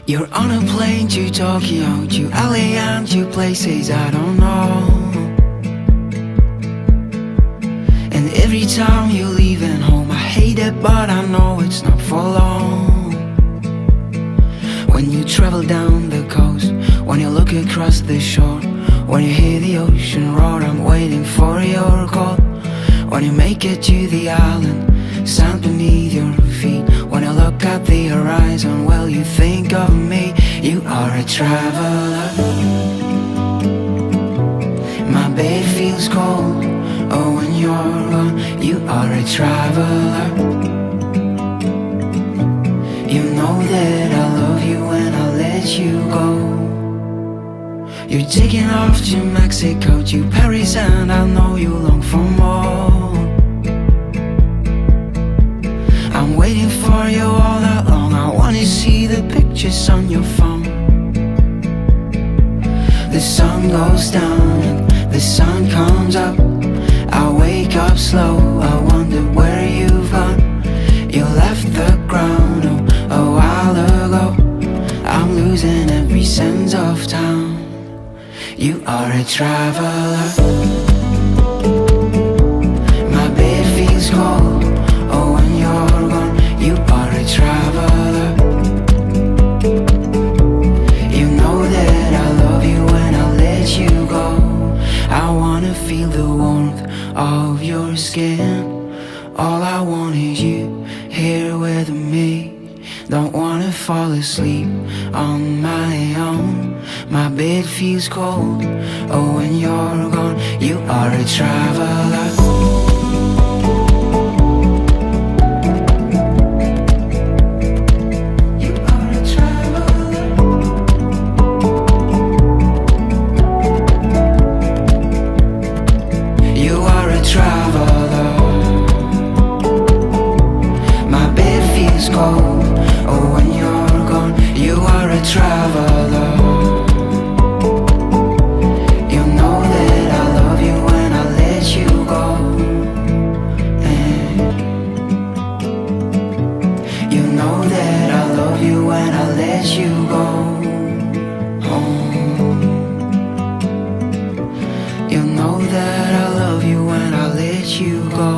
You're on a plane to Tokyo, to LA and to places I don't know. And every time you're leaving home, I hate it, but I know it's not for long. When you travel down the coast, when you look across the shore, when you hear the ocean roar, I'm waiting for your call. When you make it to the island, sand beneath your feet, when you look at the horizon, well, you think of me. You are a traveler. My bed feels cold, oh, when you're gone. You are a traveler. You know that I love you when I let you go. You're taking off to Mexico, to Paris, and I know you long for more. I'm waiting for you all that long. I wanna see the pictures on your phone. The sun goes down and the sun comes up. I wake up slow, I wonder where you've gone. You left the ground, oh, a while ago. I'm losing every sense of time. You are a traveler. My bed feels cold, oh, when you're gone. You are a traveler. You know that I love you when I let you go. I wanna feel the warmth of your skin. All I want is you here with me. Don't wanna fall asleep on my own. My bed feels cold, oh, when you're gone. You are a traveler. You know that I love you when I let you go.